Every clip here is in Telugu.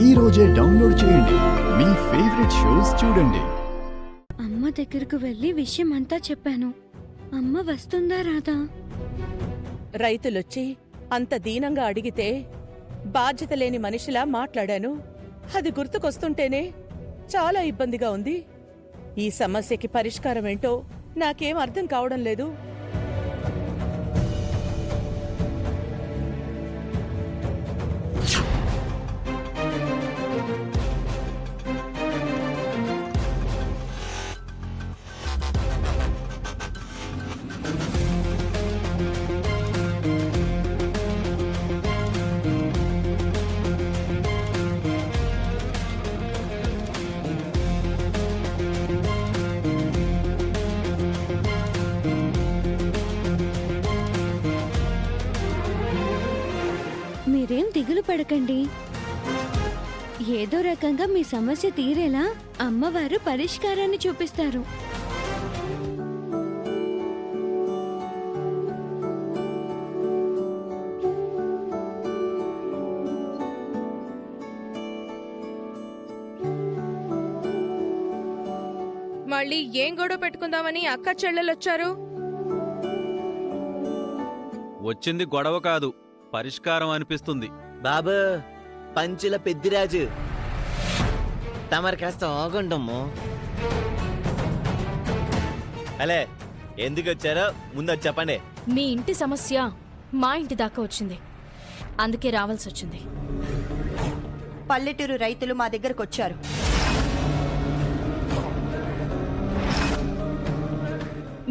ఈ రోజే డౌన్లోడ్ చేయండి, మీ ఫేవరెట్ షోస్ చూడండి. అమ్మ దగ్గరకు వెళ్లి విషయం అంతా చెప్పాను. అమ్మ వస్తుందా రాదా? రైతులొచ్చి అంత దీనంగా అడిగితే బాధ్యత లేని మనిషిలా మాట్లాడాను. అది గుర్తుకొస్తుంటేనే చాలా ఇబ్బందిగా ఉంది. ఈ సమస్యకి పరిష్కారం ఏంటో నాకేం అర్థం కావడం లేదు. మీరేం దిగులు పడకండి. ఏదో రకంగా మీ సమస్య తీరేలా అమ్మవారు పరిష్కారాన్ని చూపిస్తారు. మళ్ళీ ఏం గొడవ పెట్టుకుందామని అక్క చెల్లెలొచ్చారు? వచ్చింది గొడవ కాదు, పరిష్కారం అనిపిస్తుంది. బాబు పంచుల పెద్దిరాజు, తమరు కాస్త ఆగుండమ్ము. అలే, ఎందుకు వచ్చారో ముందు చెప్పండి. మీ ఇంటి సమస్య మా ఇంటి దాకా వచ్చింది, అందుకే రావాల్సి వచ్చింది. పల్లెటూరు రైతులు మా దగ్గరకు వచ్చారు.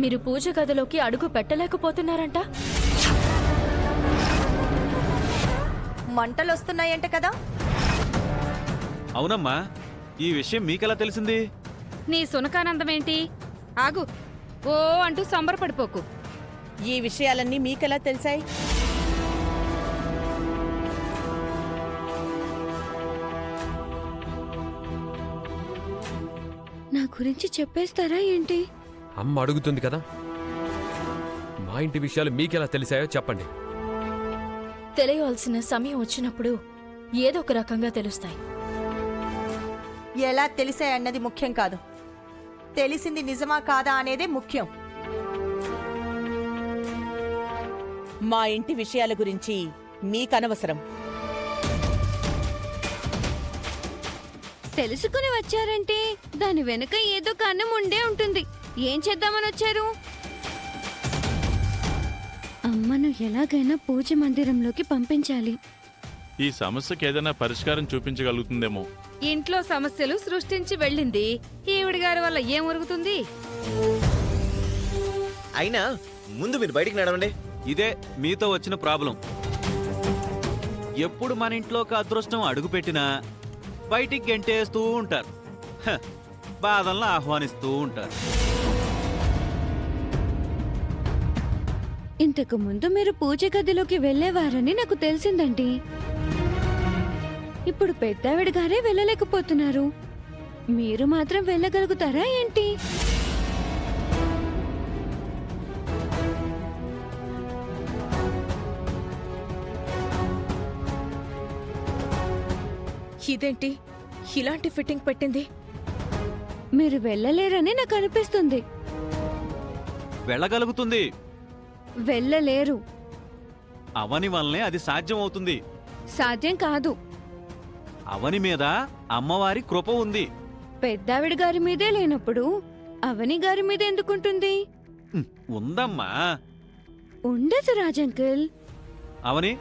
మీరు పూజ గదిలోకి అడుగు పెట్టలేకపోతున్నారంట. మంటలొస్తున్నాయంట కదా? అవునమ్మా, ఈ విషయం మీకెలా తెలిసింది? నీ సునకానందమేంటి? ఆగు, ఓ అంటూ సంబరపడిపోకు. ఈ విషయాలన్నీ మీకెలా తెలిసాయి? నా గురించి చెప్పేస్తారా ఏంటి? అమ్మ అడుగుతుంది కదా, మా ఇంటి విషయాలు మీకెలా తెలిసాయో చెప్పండి. తెలియవలసిన సమయం వచ్చినప్పుడు ఏదో ఒక రకంగా తెలుస్తాయి. ఎలా తెలిసాయన్నది ముఖ్యం కాదు, తెలిసింది నిజమా కాదా అనేదే ముఖ్యం. మా ఇంటి విషయాల గురించి మీకనవసరం. తెలుసుకుని వచ్చారంటే దాని వెనుక ఏదో కారణం ఉండే ఉంటుంది. ఏం చేద్దామని వచ్చారు? అమ్మను ఎలాగైనా పూజ మందిరంలోకి పంపించాలి. ఈ సమస్యకి ఏదైనా పరిష్కారం చూపించగలుగుతుందేమో. ఇంట్లో సమస్యలు సృష్టించి వెళ్ళింది ఈవిడి గారి వల్ల ఏం ఉరుగుతుంది? అయినా ముందు మీరు బయటికి నడవండి. ఇదే మీతో వచ్చిన ప్రాబ్లం. ఎప్పుడు మన ఇంట్లోకి అదృష్టం అడుగుపెట్టినా బయటికి గెంటేస్తూ ఉంటారు, బాధలను ఆహ్వానిస్తూ ఉంటారు. ఇంతకు ముందు మీరు పూజ గదిలోకి వెళ్లేవారని నాకు తెలిసిందండి. ఇప్పుడు పెద్దావిడ గారే వెళ్ళలేకపోతున్నారు, మీరు మాత్రం వెళ్ళగలుగుతారా ఏంటి? ఇదేంటి ఇలాంటి ఫిట్టింగ్ పెట్టింది? మీరు వెళ్ళలేరని నాకు అనిపిస్తుంది. వెళ్ళగలుగుతుంది, వెళ్ళలేరు. అవని వల్లనే అది సాధ్యం అవుతుంది. సాధ్యం కాదు. అవని మీద అమ్మవారి కృప ఉంది. పెద్దావిడ గారి మీదే లేనప్పుడు అవని గారి మీద ఎందుకుంటుంది? ఉందమ్మా. ఉండదు రాజంకుల్. అవని,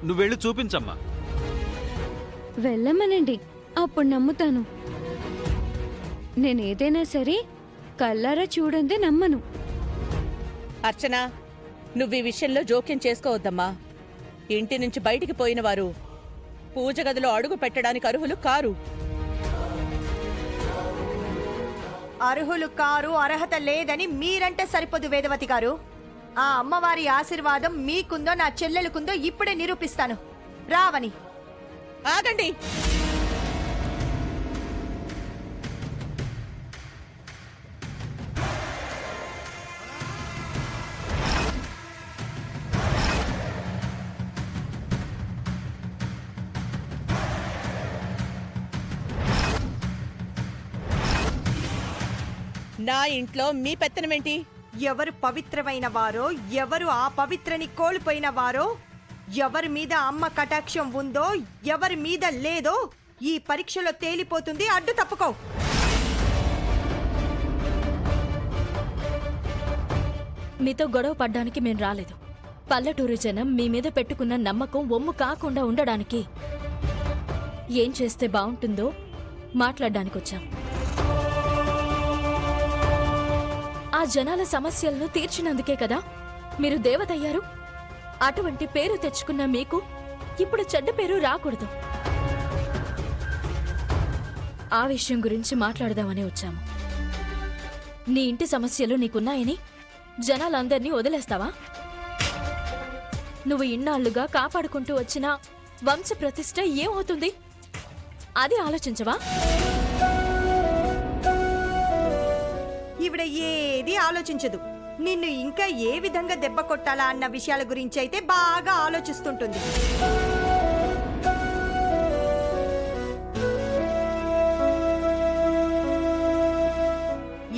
నువ్వెళ్ళి చూపించమ్మా. వెళ్ళమనండి, అప్పుడు నమ్ముతాను. నేనేదైనా సరే కల్లారా చూడందే నమ్మను. అర్చన, నువ్వు ఈ విషయంలో జోక్యం చేసుకోవద్దమ్మా. ఇంటి నుంచి బయటికి పోయిన వారు పూజ గదిలో అడుగు పెట్టడానికి అర్హులు కారు. అర్హులు కారు, అర్హత లేదని మీరంటే సరిపోదు వేదవతి గారు. ఆ అమ్మవారి ఆశీర్వాదం మీకుందో నా చెల్లెలుకుందో ఇప్పుడే నిరూపిస్తాను. రావని. ఆగండి. నా ఇంట్లో మీ పెత్తనమేంటి? ఎవరు పవిత్రమైన వారో, ఎవరు ఆ పవిత్రని కోల్పోయిన వారో, ఎవరి మీద అమ్మ కటాక్షం ఉందో, ఎవరి మీద లేదో ఈ పరీక్షలో తేలిపోతుంది. అడ్డు తప్పుకో. మీతో గొడవ పడ్డానికి మేం రాలేదు. పల్లెటూరు జనం మీ మీద పెట్టుకున్న నమ్మకం ఒమ్ము కాకుండా ఉండడానికి ఏం చేస్తే బావుంటుందో మాట్లాడడానికొచ్చాం. ఆ జనాల సమస్యలను తీర్చినందుకే కదా మీరు దేవతయ్యారు. అటువంటి పేరు తెచ్చుకున్న మీకు ఇప్పుడు చెడ్డ పేరు రాకూడదు. ఆ విషయం గురించి మాట్లాడదామని వచ్చాము. నీ ఇంటి సమస్యలు నీకున్నాయని జనాలందర్నీ వదిలేస్తావా? నువ్వు ఇన్నాళ్లుగా కాపాడుకుంటూ వచ్చిన వంశ ప్రతిష్ట ఏమవుతుంది? అది ఆలోచించవా? ఈవిడ ఏది ఆలోచించదు. నిన్ను ఇంకా ఏ విధంగా దెబ్బ కొట్టాలా అన్న విషయాల గురించి అయితే బాగా ఆలోచిస్తుంటుంది.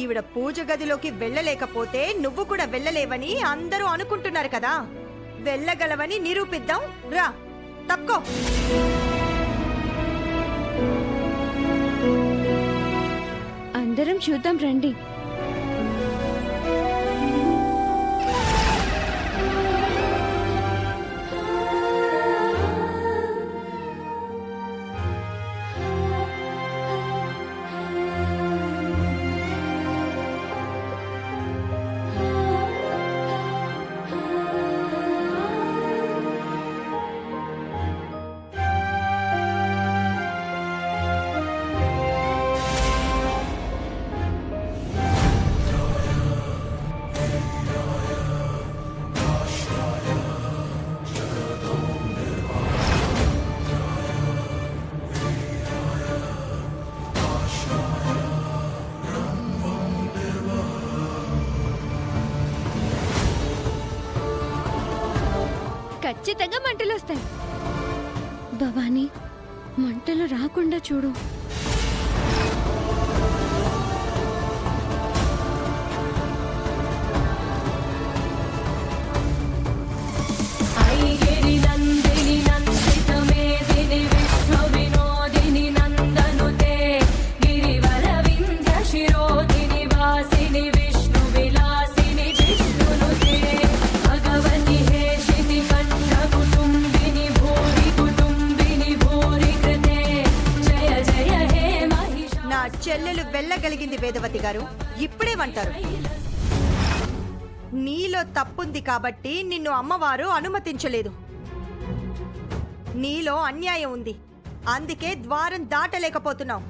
ఈవిడ పూజ గదిలోకి వెళ్ళలేకపోతే నువ్వు కూడా వెళ్ళలేవని అందరూ అనుకుంటున్నారు కదా. వెళ్ళగలవని నిరూపిద్దాం. రా, తప్పుకో. అందరం చూద్దాం రండి. ఖచ్చితంగా మంటలు వస్తాయి. భవానీ, మంటలు రాకుండా చూడు. చెల్లెలు వెళ్ళగలిగింది వేదవతి గారు. ఇప్పుడేమంటారు? నీలో తప్పుంది కాబట్టి నిన్ను అమ్మవారు అనుమతించలేదు. నీలో అన్యాయం ఉంది, అందుకే ద్వారం దాటలేకపోతున్నావు.